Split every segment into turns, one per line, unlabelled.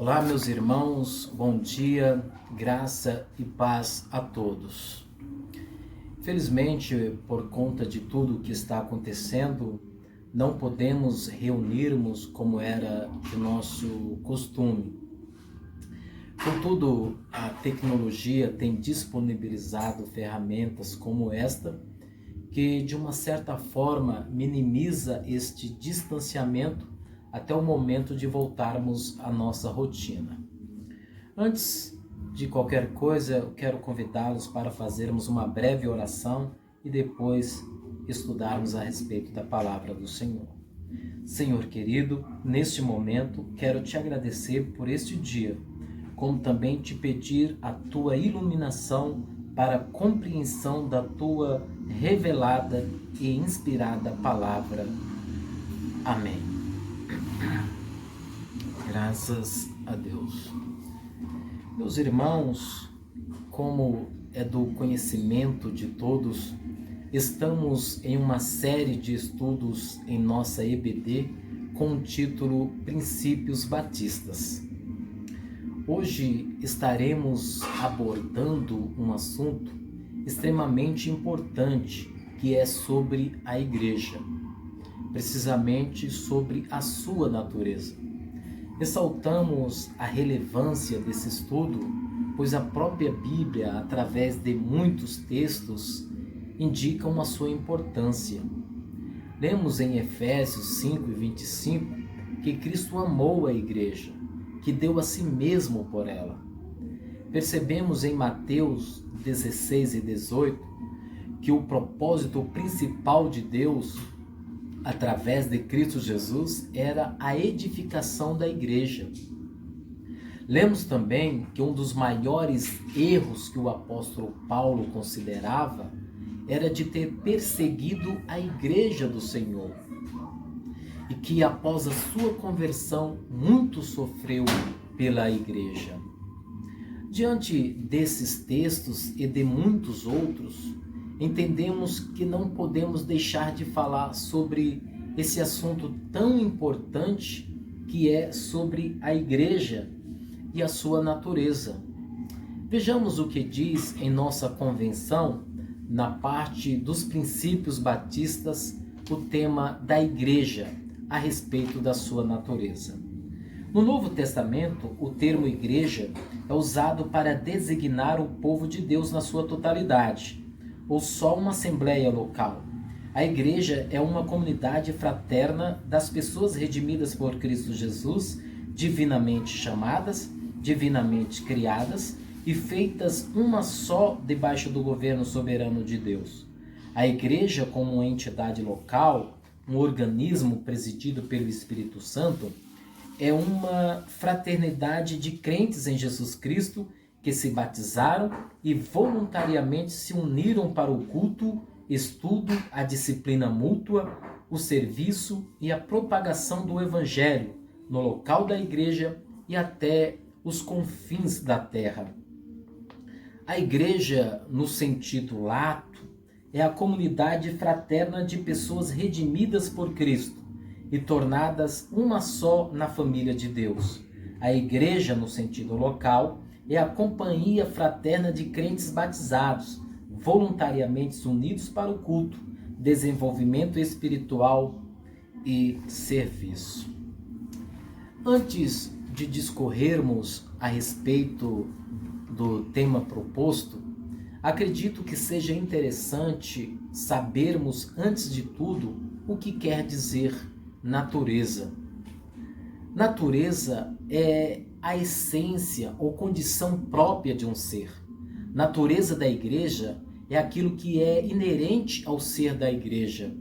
Olá, meus irmãos, bom dia, graça e paz a todos. Felizmente, por conta de tudo o que está acontecendo, não podemos reunirmos como era de nosso costume. Contudo, a tecnologia tem disponibilizado ferramentas como esta, que de uma certa forma minimiza este distanciamento até o momento de voltarmos à nossa rotina. Antes de qualquer coisa, eu quero convidá-los para fazermos uma breve oração e depois estudarmos a respeito da palavra do Senhor. Senhor querido, neste momento quero te agradecer por este dia, como também te pedir a tua iluminação para a compreensão da tua revelada e inspirada palavra. Amém. Graças a Deus. Meus irmãos, como é do conhecimento de todos, estamos em uma série de estudos em nossa EBD com o título Princípios Batistas. Hoje estaremos abordando um assunto extremamente importante, que é sobre a igreja, precisamente sobre a sua natureza. Ressaltamos a relevância desse estudo, pois a própria Bíblia, através de muitos textos, indicam a sua importância. Lemos em Efésios 5:25 que Cristo amou a igreja, que deu a si mesmo por ela. Percebemos em Mateus 16:18 que o propósito principal de Deus, através de Cristo Jesus, era a edificação da igreja. Lemos também que um dos maiores erros que o apóstolo Paulo considerava era de ter perseguido a igreja do Senhor, e que após a sua conversão muito sofreu pela igreja. Diante desses textos e de muitos outros, entendemos que não podemos deixar de falar sobre esse assunto tão importante, que é sobre a igreja e a sua natureza. Vejamos o que diz em nossa convenção, na parte dos princípios batistas, o tema da igreja a respeito da sua natureza. No Novo Testamento, o termo igreja é usado para designar o povo de Deus na sua totalidade, ou só uma assembleia local. A igreja é uma comunidade fraterna das pessoas redimidas por Cristo Jesus, divinamente chamadas, divinamente criadas e feitas uma só debaixo do governo soberano de Deus. A igreja, como uma entidade local, um organismo presidido pelo Espírito Santo, é uma fraternidade de crentes em Jesus Cristo que se batizaram e voluntariamente se uniram para o culto, estudo, a disciplina mútua, o serviço e a propagação do Evangelho no local da igreja e até os confins da terra. A igreja, no sentido lato, é a comunidade fraterna de pessoas redimidas por Cristo e tornadas uma só na família de Deus. A igreja, no sentido local, é a companhia fraterna de crentes batizados, voluntariamente unidos para o culto, desenvolvimento espiritual e serviço. Antes de discorrermos a respeito do tema proposto, acredito que seja interessante sabermos, antes de tudo, o que quer dizer natureza. Natureza é a essência ou condição própria de um ser. Natureza da igreja é aquilo que é inerente ao ser da igreja.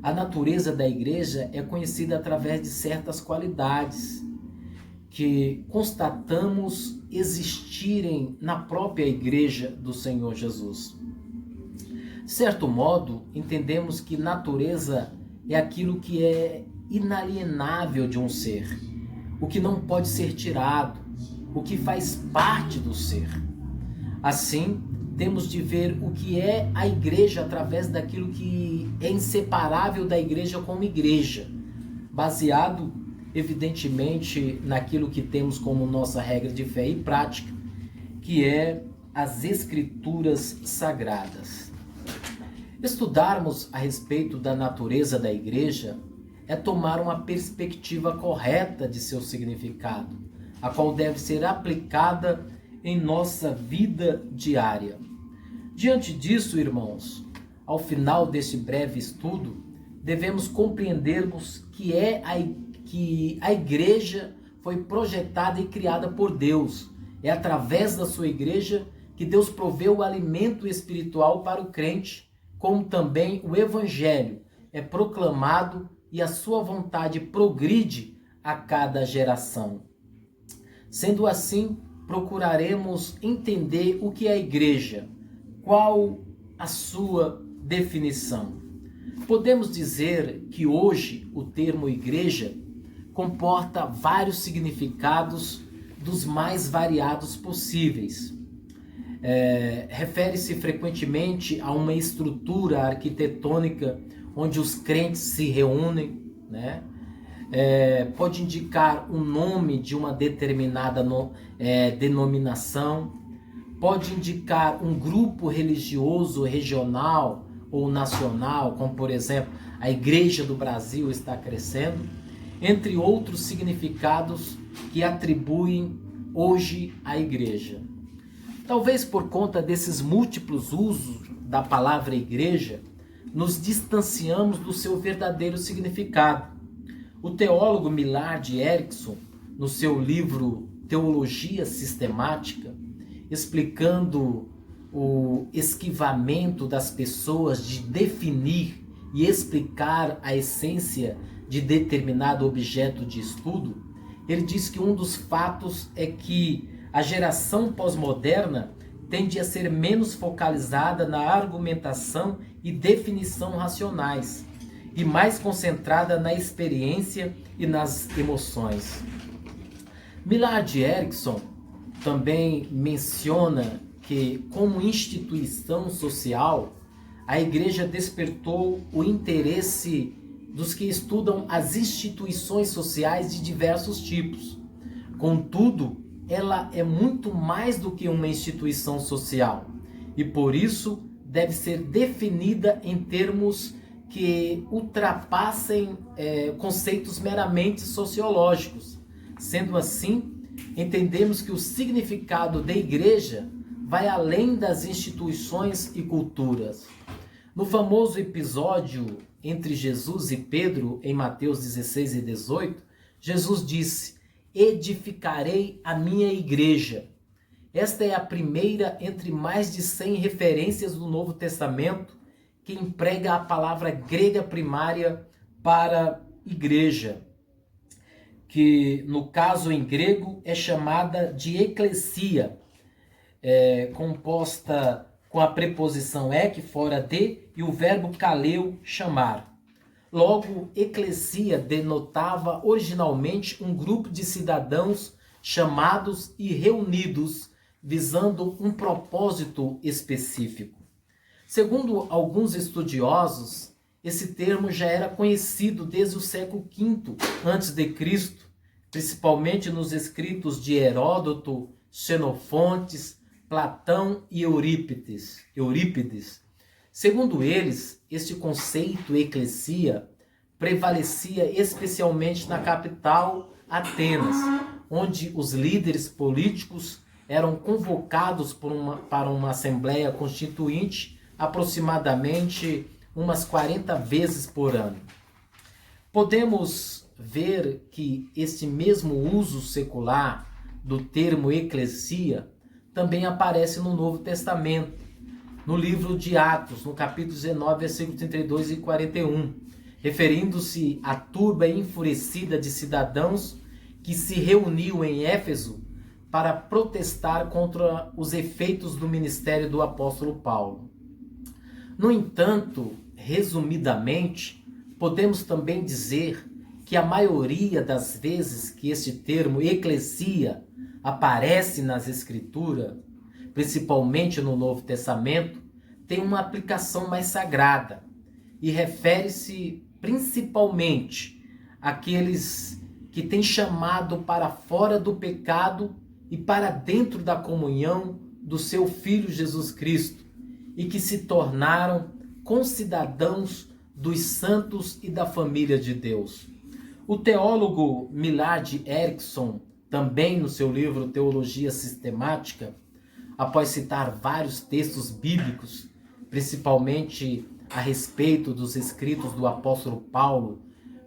A natureza da igreja é conhecida através de certas qualidades que constatamos existirem na própria igreja do Senhor Jesus. De certo modo, entendemos que natureza é aquilo que é inalienável de um ser, o que não pode ser tirado, o que faz parte do ser. Assim, temos de ver o que é a igreja através daquilo que é inseparável da igreja como igreja, baseado evidentemente, naquilo que temos como nossa regra de fé e prática, que é as Escrituras Sagradas. Estudarmos a respeito da natureza da igreja é tomar uma perspectiva correta de seu significado, a qual deve ser aplicada em nossa vida diária. Diante disso, irmãos, ao final deste breve estudo, devemos compreendermos que a igreja foi projetada e criada por Deus. É através da sua igreja que Deus proveu o alimento espiritual para o crente, como também o evangelho é proclamado e a sua vontade progride a cada geração. Sendo assim, procuraremos entender o que é a igreja, qual a sua definição. Podemos dizer que hoje o termo igreja comporta vários significados dos mais variados possíveis. Refere-se frequentemente a uma estrutura arquitetônica onde os crentes se reúnem, né? Pode indicar o nome de uma determinada denominação, pode indicar um grupo religioso regional ou nacional, como por exemplo, a Igreja do Brasil está crescendo, entre outros significados que atribuem hoje à igreja. Talvez por conta desses múltiplos usos da palavra igreja, nos distanciamos do seu verdadeiro significado. O teólogo Millard Erickson, no seu livro Teologia Sistemática, explicando o esquivamento das pessoas de definir e explicar a essência de determinado objeto de estudo, ele diz que um dos fatos é que a geração pós-moderna tende a ser menos focalizada na argumentação e definição racionais e mais concentrada na experiência e nas emoções. Millard Erickson também menciona que, como instituição social, a igreja despertou o interesse dos que estudam as instituições sociais de diversos tipos. Contudo, ela é muito mais do que uma instituição social e, por isso, deve ser definida em termos que ultrapassem conceitos meramente sociológicos. Sendo assim, entendemos que o significado da igreja vai além das instituições e culturas. No famoso episódio entre Jesus e Pedro, em Mateus 16 e 18, Jesus disse: edificarei a minha igreja. Esta é a primeira entre mais de 100 referências do Novo Testamento que emprega a palavra grega primária para igreja, que no caso em grego é chamada de eclesia, composta com a preposição ek, fora de, e o verbo kaleo, chamar. Logo, eclesia denotava originalmente um grupo de cidadãos chamados e reunidos, visando um propósito específico. Segundo alguns estudiosos, esse termo já era conhecido desde o século V a.C., principalmente nos escritos de Heródoto, Xenofonte, Platão e Eurípides. Segundo eles, este conceito eclesia prevalecia especialmente na capital, Atenas, onde os líderes políticos eram convocados para uma assembleia constituinte aproximadamente umas 40 vezes por ano. Podemos ver que este mesmo uso secular do termo eclesia também aparece no Novo Testamento, no livro de Atos, no capítulo 19, versículos 32 e 41, referindo-se à turba enfurecida de cidadãos que se reuniu em Éfeso para protestar contra os efeitos do ministério do apóstolo Paulo. No entanto, resumidamente, podemos também dizer que a maioria das vezes que este termo eclesia aparece nas Escrituras, principalmente no Novo Testamento, tem uma aplicação mais sagrada e refere-se principalmente àqueles que tem chamado para fora do pecado e para dentro da comunhão do seu Filho Jesus Cristo, e que se tornaram concidadãos dos santos e da família de Deus. O teólogo Millard Erickson, também no seu livro Teologia Sistemática, após citar vários textos bíblicos, principalmente a respeito dos escritos do apóstolo Paulo,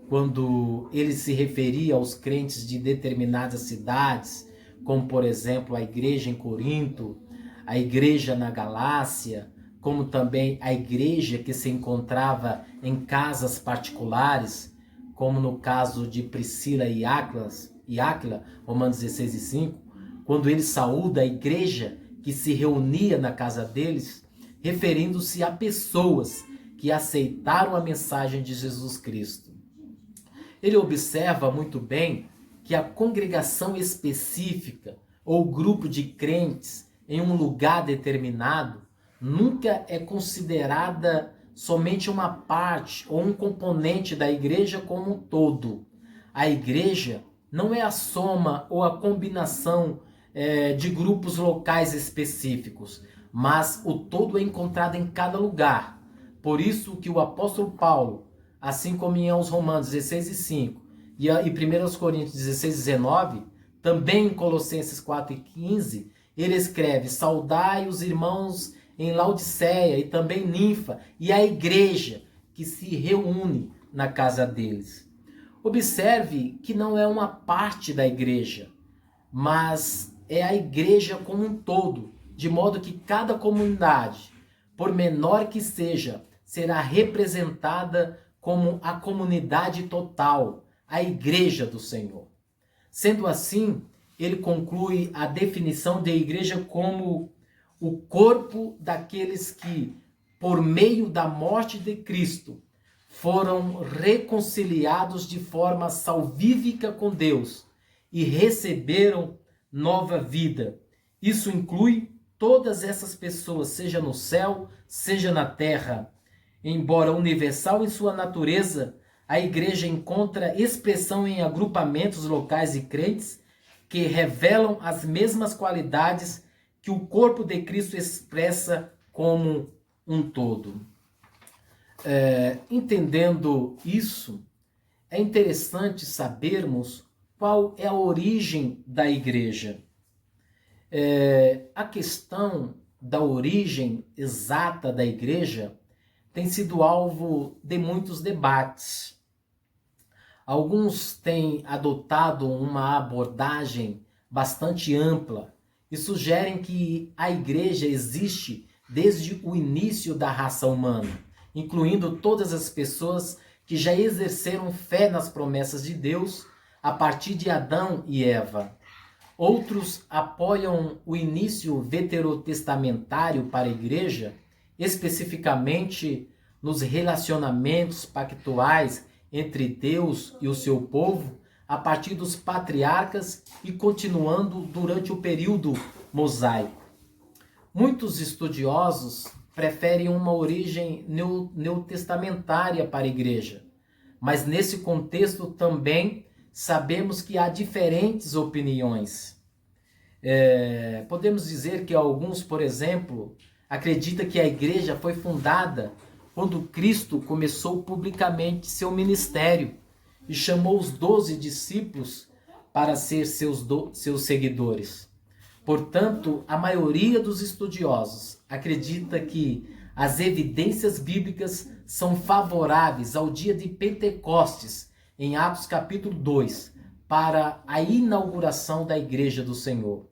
quando ele se referia aos crentes de determinadas cidades, como por exemplo a igreja em Corinto, a igreja na Galácia, como também a igreja que se encontrava em casas particulares, como no caso de Priscila e Áquila, Romanos 16:5, quando ele saúda a igreja que se reunia na casa deles, referindo-se a pessoas que aceitaram a mensagem de Jesus Cristo. Ele observa muito bem que a congregação específica ou grupo de crentes em um lugar determinado nunca é considerada somente uma parte ou um componente da igreja como um todo. A igreja não é a soma ou a combinação de grupos locais específicos, mas o todo é encontrado em cada lugar. Por isso que o apóstolo Paulo, assim como em aos Romanos 16:5 e 1 Coríntios 16:19, também em Colossenses 4:15, ele escreve: saudai os irmãos em Laodiceia e também Ninfa e a igreja que se reúne na casa deles. Observe que não é uma parte da igreja, mas é a igreja como um todo, de modo que cada comunidade, por menor que seja, será representada como a comunidade total, a igreja do Senhor. Sendo assim, ele conclui a definição de igreja como o corpo daqueles que, por meio da morte de Cristo, foram reconciliados de forma salvífica com Deus e receberam nova vida. Isso inclui todas essas pessoas, seja no céu, seja na terra. Embora universal em sua natureza, a igreja encontra expressão em agrupamentos locais e crentes que revelam as mesmas qualidades que o corpo de Cristo expressa como um todo. Entendendo isso, é interessante sabermos qual é a origem da igreja. A questão da origem exata da igreja tem sido alvo de muitos debates. Alguns têm adotado uma abordagem bastante ampla e sugerem que a igreja existe desde o início da raça humana, incluindo todas as pessoas que já exerceram fé nas promessas de Deus a partir de Adão e Eva. Outros apoiam o início veterotestamentário para a igreja, especificamente nos relacionamentos pactuais entre Deus e o seu povo, a partir dos patriarcas e continuando durante o período mosaico. Muitos estudiosos preferem uma origem neotestamentária para a igreja, mas nesse contexto também sabemos que há diferentes opiniões. Podemos dizer que alguns, por exemplo, acreditam que a igreja foi fundada quando Cristo começou publicamente seu ministério e chamou os 12 discípulos para ser seus seguidores. Portanto, a maioria dos estudiosos acredita que as evidências bíblicas são favoráveis ao dia de Pentecostes, em Atos capítulo 2, para a inauguração da Igreja do Senhor.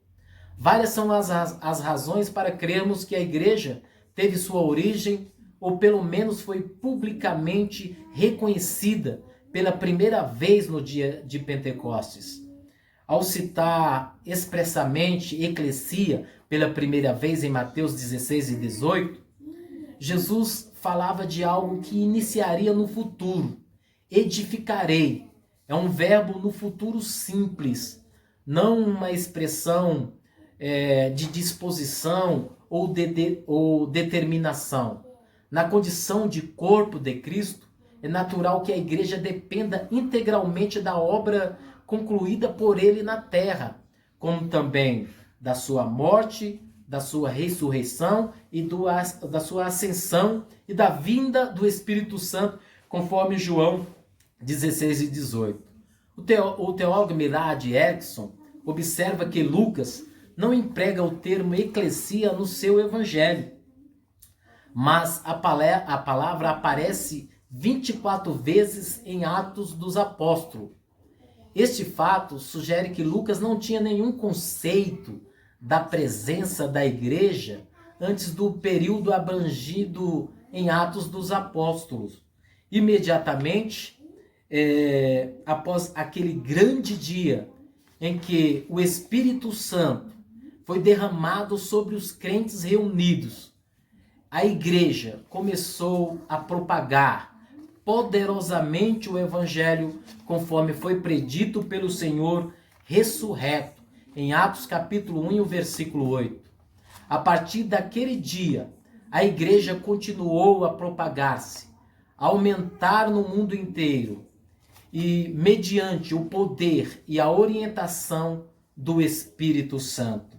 Várias são as razões para crermos que a igreja teve sua origem, ou pelo menos foi publicamente reconhecida pela primeira vez no dia de Pentecostes. Ao citar expressamente eclesia pela primeira vez em Mateus 16 e 18, Jesus falava de algo que iniciaria no futuro. Edificarei. É um verbo no futuro simples, não uma expressão de disposição ou determinação. Na condição de corpo de Cristo, é natural que a igreja dependa integralmente da obra concluída por ele na terra, como também da sua morte, da sua ressurreição e da sua ascensão e da vinda do Espírito Santo, conforme João 16 e 18. O teólogo Millard Erickson observa que Lucas não emprega o termo eclesia no seu evangelho, mas a palavra aparece 24 vezes em Atos dos Apóstolos. Este fato sugere que Lucas não tinha nenhum conceito da presença da igreja antes do período abrangido em Atos dos Apóstolos. Imediatamente, após aquele grande dia em que o Espírito Santo foi derramado sobre os crentes reunidos, a igreja começou a propagar poderosamente o evangelho, conforme foi predito pelo Senhor ressurreto, em Atos capítulo 1 e o versículo 8. A partir daquele dia, a igreja continuou a propagar-se, a aumentar no mundo inteiro, e mediante o poder e a orientação do Espírito Santo.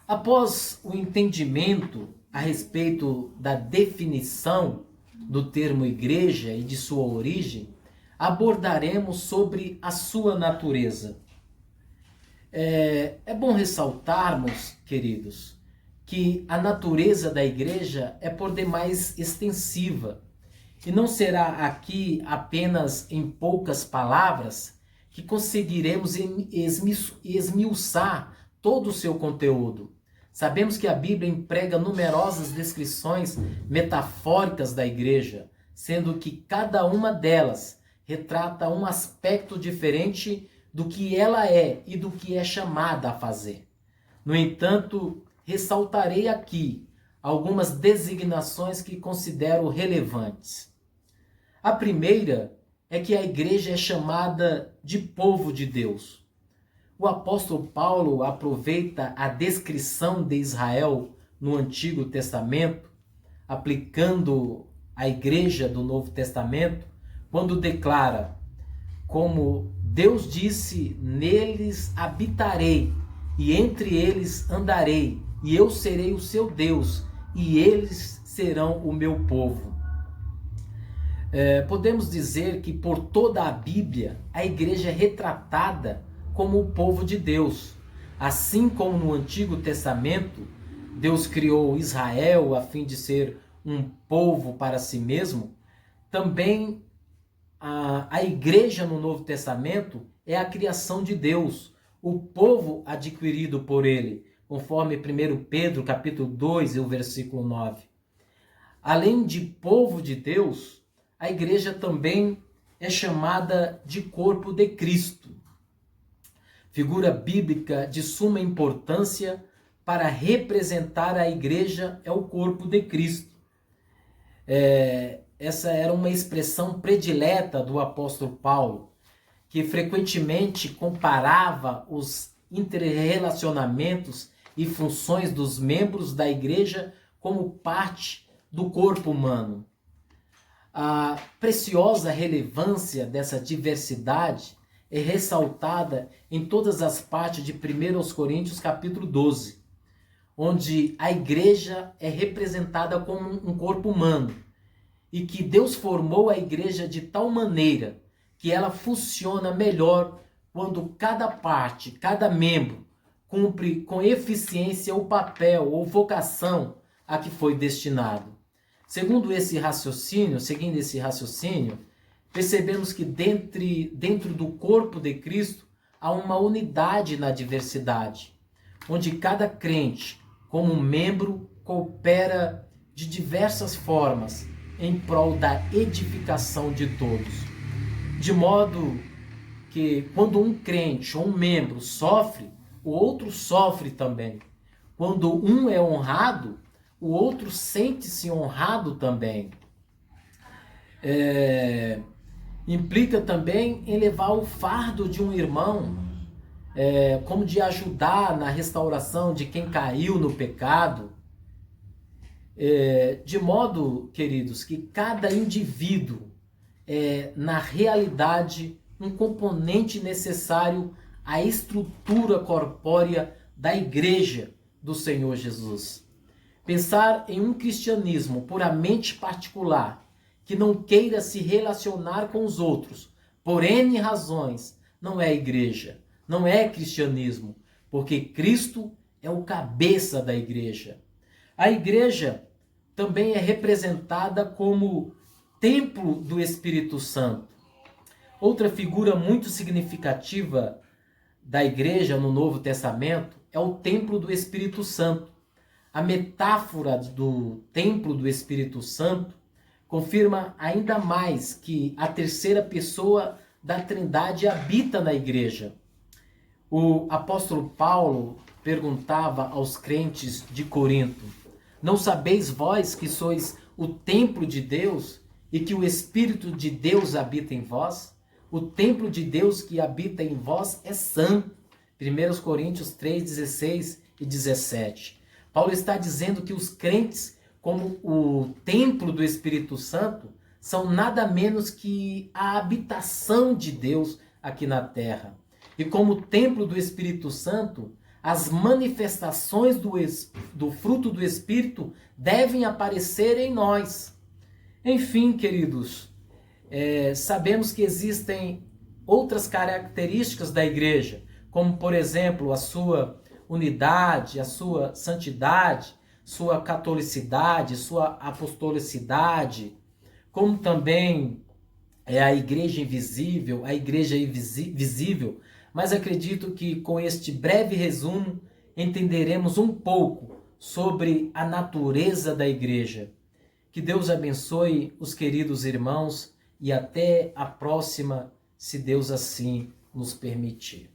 Após o entendimento a respeito da definição do termo igreja e de sua origem, abordaremos sobre a sua natureza. É bom ressaltarmos, queridos, que a natureza da igreja é por demais extensiva, e não será aqui apenas em poucas palavras que conseguiremos esmiuçar todo o seu conteúdo. Sabemos que a Bíblia emprega numerosas descrições metafóricas da igreja, sendo que cada uma delas retrata um aspecto diferente do que ela é e do que é chamada a fazer. No entanto, ressaltarei aqui algumas designações que considero relevantes. A primeira é que a igreja é chamada de povo de Deus. O apóstolo Paulo aproveita a descrição de Israel no Antigo Testamento, aplicando a igreja do Novo Testamento, quando declara: como Deus disse, neles habitarei, e entre eles andarei, e eu serei o seu Deus, e eles serão o meu povo. Podemos dizer que por toda a Bíblia, a igreja é retratada como o povo de Deus. Assim como no Antigo Testamento, Deus criou Israel a fim de ser um povo para si mesmo, também a igreja no Novo Testamento é a criação de Deus, o povo adquirido por ele, conforme 1 Pedro capítulo 2 e o versículo 9. Além de povo de Deus, a igreja também é chamada de corpo de Cristo, figura bíblica de suma importância para representar a igreja é o corpo de Cristo. Essa era uma expressão predileta do apóstolo Paulo, que frequentemente comparava os interrelacionamentos e funções dos membros da igreja como parte do corpo humano. A preciosa relevância dessa diversidade é ressaltada em todas as partes de 1 Coríntios capítulo 12, onde a igreja é representada como um corpo humano e que Deus formou a igreja de tal maneira que ela funciona melhor quando cada parte, cada membro cumpre com eficiência o papel ou vocação a que foi destinado. Seguindo esse raciocínio, percebemos que dentro do corpo de Cristo há uma unidade na diversidade, onde cada crente, como membro, coopera de diversas formas em prol da edificação de todos. De modo que quando um crente ou um membro sofre, o outro sofre também. Quando um é honrado, o outro sente-se honrado também. Implica também em levar o fardo de um irmão, como de ajudar na restauração de quem caiu no pecado. De modo, queridos, que cada indivíduo é, na realidade, um componente necessário à estrutura corpórea da igreja do Senhor Jesus. Pensar em um cristianismo puramente particular, que não queira se relacionar com os outros, por N razões, não é igreja, não é cristianismo, porque Cristo é o cabeça da igreja. A igreja também é representada como templo do Espírito Santo. Outra figura muito significativa da igreja no Novo Testamento é o templo do Espírito Santo. A metáfora do templo do Espírito Santo confirma ainda mais que a terceira pessoa da Trindade habita na igreja. O apóstolo Paulo perguntava aos crentes de Corinto: não sabeis vós que sois o templo de Deus e que o Espírito de Deus habita em vós? O templo de Deus que habita em vós é santo. 1 Coríntios 3, 16 e 17. Paulo está dizendo que os crentes, como o templo do Espírito Santo, são nada menos que a habitação de Deus aqui na terra. E como templo do Espírito Santo, as manifestações do fruto do Espírito devem aparecer em nós. Enfim, queridos, sabemos que existem outras características da igreja, como, por exemplo, a sua unidade, a sua santidade, sua catolicidade, sua apostolicidade, como também a igreja invisível, a igreja visível. Mas acredito que com este breve resumo entenderemos um pouco sobre a natureza da igreja. Que Deus abençoe os queridos irmãos e até a próxima, se Deus assim nos permitir.